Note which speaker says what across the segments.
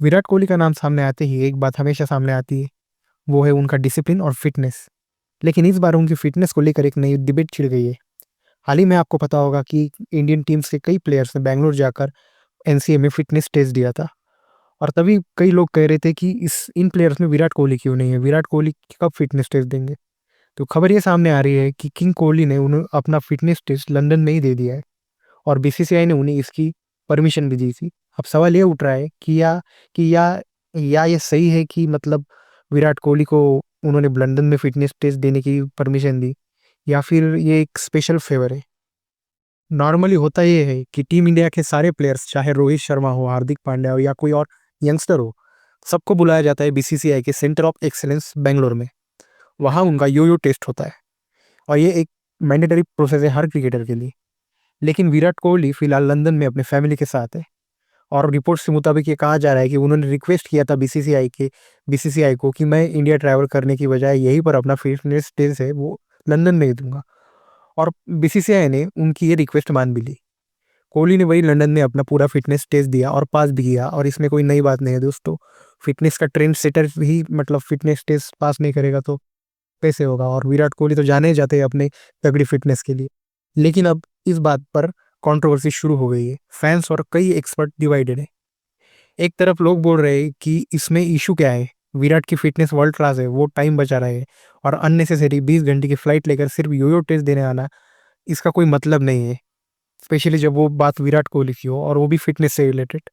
Speaker 1: विराट कोहली का नाम सामने आते ही एक बात हमेशा सामने आती है, वो है उनका डिसिप्लिन और फिटनेस। लेकिन इस बार उनकी फिटनेस को लेकर एक नई डिबेट छिड़ गई है। हाल ही में आपको पता होगा कि इंडियन टीम्स के कई प्लेयर्स ने बैंगलोर जाकर एनसीए में फिटनेस टेस्ट दिया था। और तभी कई लोग कह रहे थे कि इस इन प्लेयर्स में विराट कोहली क्यों नहीं है, विराट कोहली कब फिटनेस टेस्ट देंगे। तो खबर ये सामने आ रही है कि किंग कोहली ने उन्हें अपना फिटनेस टेस्ट लंदन में ही दे दिया है और बीसीसीआई ने उन्हें इसकी परमिशन भी दी थी। अब सवाल ये उठ रहा है कि या ये सही है कि मतलब विराट कोहली को उन्होंने लंदन में फिटनेस टेस्ट देने की परमिशन दी, या फिर ये एक स्पेशल फेवर है। नॉर्मली होता ये है कि टीम इंडिया के सारे प्लेयर्स, चाहे रोहित शर्मा हो, हार्दिक पांड्या हो या कोई और यंगस्टर हो, सबको बुलाया जाता है बीसीसीआई के सेंटर ऑफ एक्सीलेंस बेंगलोर में। वहाँ उनका यो टेस्ट होता है और ये एक मैंडेटरी प्रोसेस है हर क्रिकेटर के लिए। लेकिन विराट कोहली फिलहाल लंदन में अपने फैमिली के साथ है और रिपोर्ट्स के मुताबिक ये कहा जा रहा है कि उन्होंने रिक्वेस्ट किया था बीसीसीआई को कि मैं इंडिया ट्रैवल करने की बजाय यहीं पर अपना फिटनेस टेस्ट है वो लंदन में ही दूंगा। और बीसीसीआई ने उनकी ये रिक्वेस्ट मान भी ली। कोहली ने वही लंदन में अपना पूरा फिटनेस टेस्ट दिया और पास भी किया, और इसमें कोई नई बात नहीं है दोस्तों। फिटनेस का ट्रेंड सेटर भी मतलब फिटनेस टेस्ट पास नहीं करेगा तो कैसे होगा। और विराट कोहली तो जाने ही जाते हैं अपने तगड़ी फिटनेस के लिए। लेकिन अब इस बात पर कंट्रोवर्सी शुरू हो गई है। फैंस और कई एक्सपर्ट डिवाइडेड है। एक तरफ लोग बोल रहे हैं कि इसमें इशू क्या है, विराट की फिटनेस वर्ल्ड क्लास है, वो टाइम बचा रहे हैं और अननेसेसरी 20 घंटे की फ्लाइट लेकर सिर्फ योयो टेस्ट देने आना, इसका कोई मतलब नहीं है, स्पेशली जब वो बात विराट कोहली की हो और वो भी फिटनेस से रिलेटेड।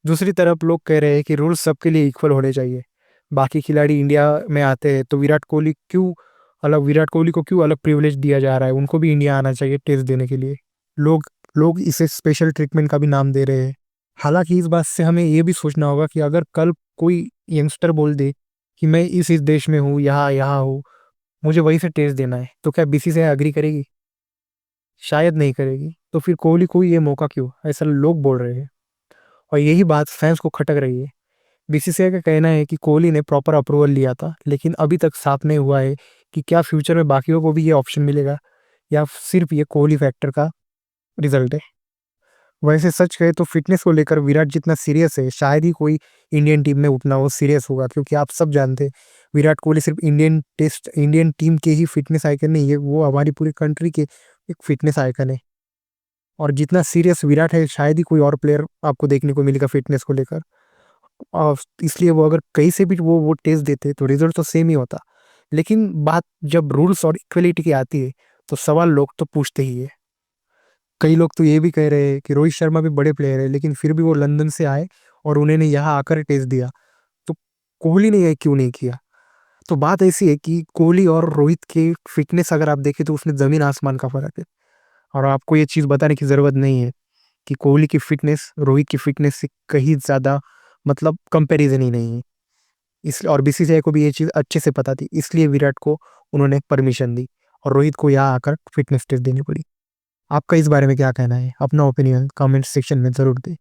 Speaker 1: दूसरी तरफ लोग कह रहे हैं कि रूल्स सबके लिए इक्वल होने चाहिए। बाकी खिलाड़ी इंडिया में आते हैं तो विराट कोहली को क्यों अलग प्रिविलेज दिया जा रहा है, उनको भी इंडिया आना चाहिए टेस्ट देने के लिए। लोग लोग इसे स्पेशल ट्रीटमेंट का भी नाम दे रहे हैं। हालांकि इस बात से हमें ये भी सोचना होगा कि अगर कल कोई यंगस्टर बोल दे कि मैं इस देश में हूँ, यहाँ यहाँ हूँ, मुझे वहीं से टेस्ट देना है, तो क्या बीसीसीआई एग्री करेगी? शायद नहीं करेगी। तो फिर कोहली को ये मौका क्यों, ऐसा लोग बोल रहे हैं। और यही बात फैंस को खटक रही है। बीसीसीआई का कहना है कि कोहली ने प्रॉपर अप्रूवल लिया था, लेकिन अभी तक साफ नहीं हुआ है कि क्या फ्यूचर में बाकियों को भी ये ऑप्शन मिलेगा या सिर्फ ये कोहली फैक्टर का रिजल्ट है। वैसे सच कहे तो फिटनेस को लेकर विराट जितना सीरियस है, शायद ही कोई इंडियन टीम में उतना वो सीरियस होगा, क्योंकि आप सब जानते हैं विराट कोहली सिर्फ इंडियन टीम के ही फिटनेस आइकन नहीं है, वो हमारी पूरी कंट्री के एक फिटनेस आइकन है। और जितना सीरियस विराट है, शायद ही कोई और प्लेयर आपको देखने को मिलेगा फिटनेस को लेकर। और इसलिए वो अगर कहीं से भी वो टेस्ट देते तो रिजल्ट तो सेम ही होता। लेकिन बात जब रूल्स और इक्वलिटी की आती है तो सवाल लोग तो पूछते ही है। कई लोग तो ये भी कह रहे हैं कि रोहित शर्मा भी बड़े प्लेयर है, लेकिन फिर भी वो लंदन से आए और उन्होंने यहाँ आकर टेस्ट दिया, तो कोहली ने ये क्यों नहीं किया। तो बात ऐसी है कि कोहली और रोहित के फिटनेस अगर आप देखें तो उसमें जमीन आसमान का फर्क है। और आपको ये चीज़ बताने की ज़रूरत नहीं है कि कोहली की फिटनेस रोहित की फिटनेस से कहीं ज़्यादा मतलब कंपैरिजन ही नहीं है। इस और बीसीसीआई को भी ये चीज़ अच्छे से पता थी, इसलिए विराट को उन्होंने परमिशन दी और रोहित को यहाँ आकर फिटनेस टेस्ट देनी पड़ी। आपका इस बारे में क्या कहना है? अपना ओपिनियन कमेंट सेक्शन में ज़रूर दें।